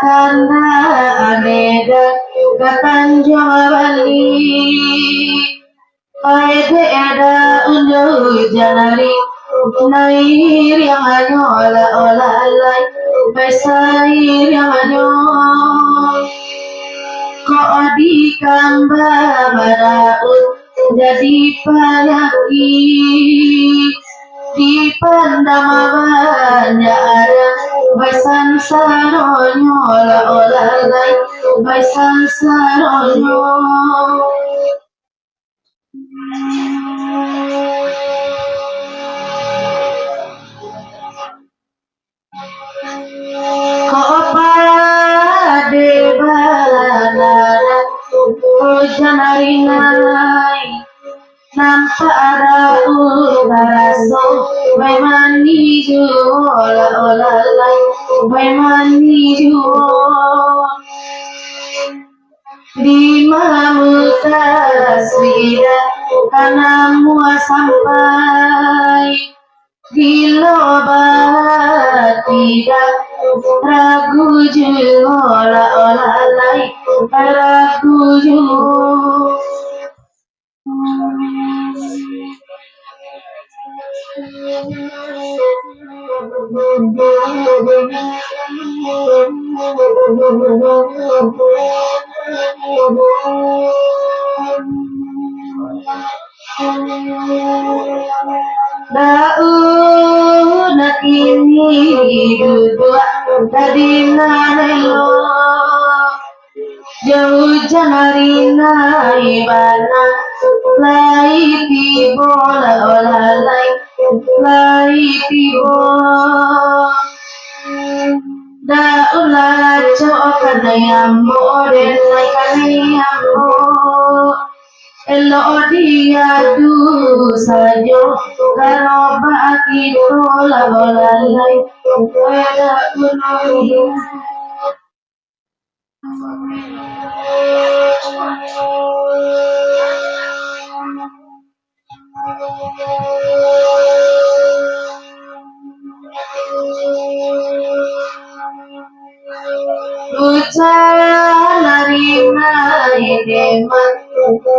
Karena aneda katanjung bali Aide ada undu janari nair yang anyola ola alai besair yang anyol ko di kamba maraut jadi penyakit di pandama ada besan saronyo ola ola alai besan saronyo Janarinai nampak ada baraso baimani ola ola lai baimani di mamuta swida karena mua sampai di loba tidak ragu ola ola lai ragu Daun ini duduk dari narelo jauh janarina ibana lai tibo la ola lai tibo daun la cokana yambo den lai kaniyambo elo dia du sajo karo baki tola ola lai weda kuno Narina ideman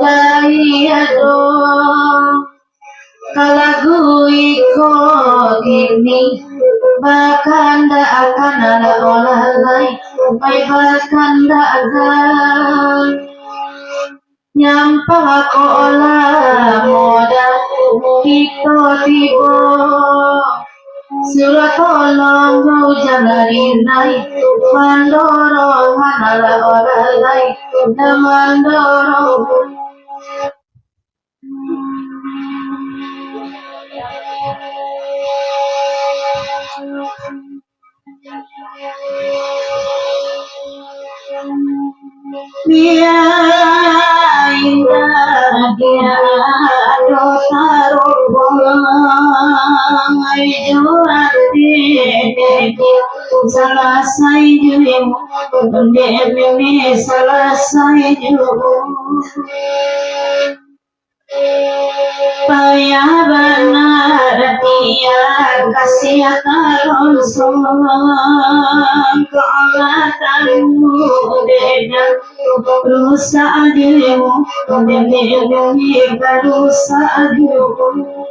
layado kalagu iko kini bakanda akan ada olah lai bakanda akan nyampa ko olah moda ito tibo surat tolong kau jangan naik mandorong mana olah lai mandorong dia indah dia dosa robong jual selesai juemu demi selesai juemu payah benar dia kasih kalon keolahkanmu dengan berusaha dirimu demi berusaha dirimu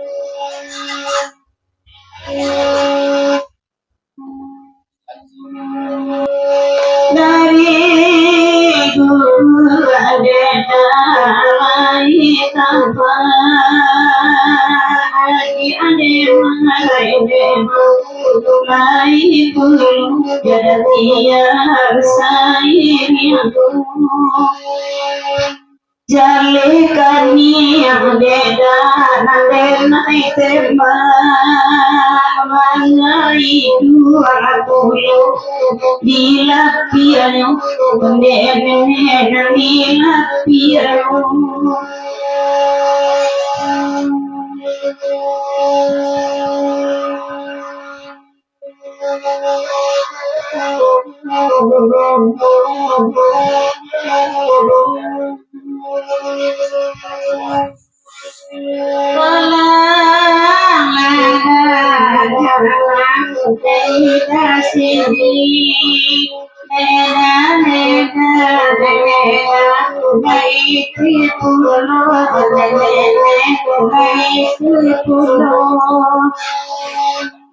dari dulu ada lagi tanpa lagi ada lagi dulu jadi sayang jalikan yang beda nanti naik tembak mana itu aku bila piano bendera bila piano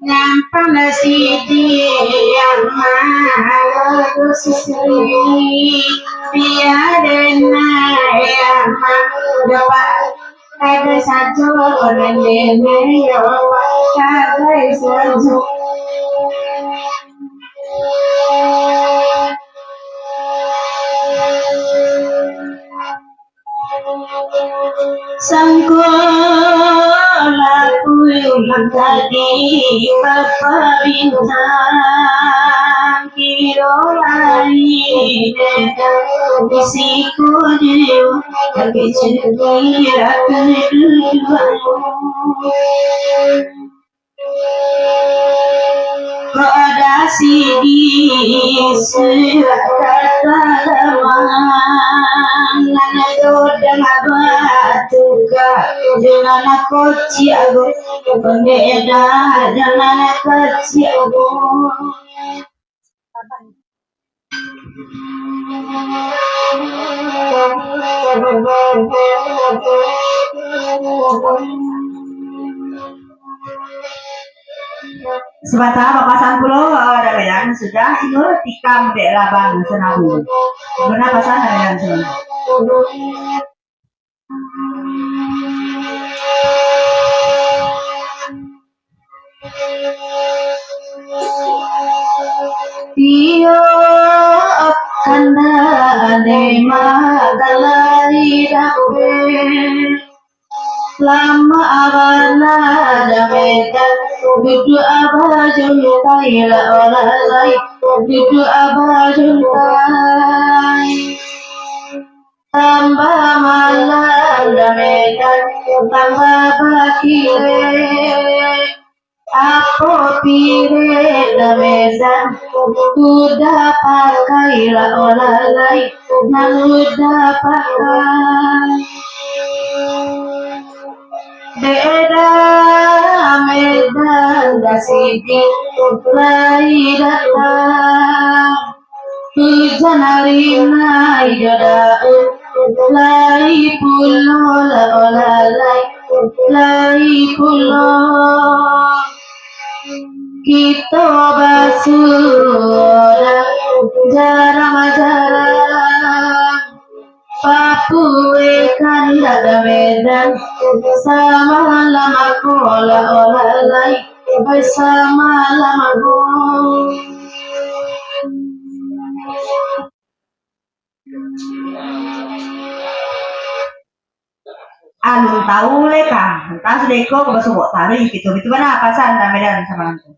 Nampak sidi yang maha susui biarena yang dapat ada satu orang ini yang ada satu Sangkolaku yang tadi berperintah kiro lain bisiku dia tapi cerita kedua kau ada sidi surat kata lemah dengan batu dengan koci aku benda dengan koci aku sebatang papasan pulau ada yang sudah itu tikam dek labang senabu benar pasan ada yang sudah Tio kanda ane magalai dape lama abana damedan bidu abajun kaila olalai bidu abajun kai tambah malam damedan tambah bakile aku pire damedan udah pakai la olalai nang udah pakai beda medan dasidi lai datang hujan hari nai dadaun lai pulo la olalai lai pulo kita basura jarang-jarang Papue kan ada medan sama lama kola olalai bersama lama go anu tahu leka entah sedeko ke besok tarik gitu mana pasan da medan sama itu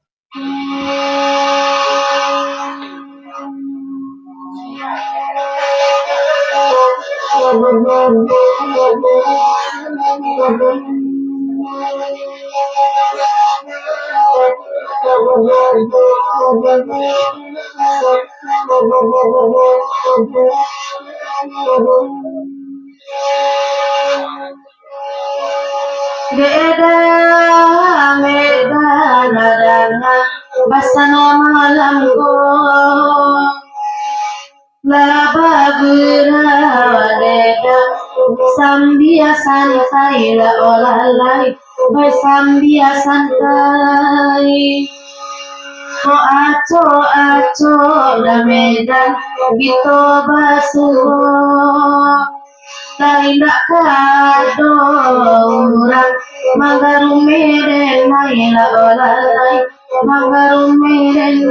beda medan adanya basana malam go laba gura sambia santai la olalai bersambia santai ko aco la medan gitu basuh Laindak kado orang Mangarumeden naila olalai Mangarumeden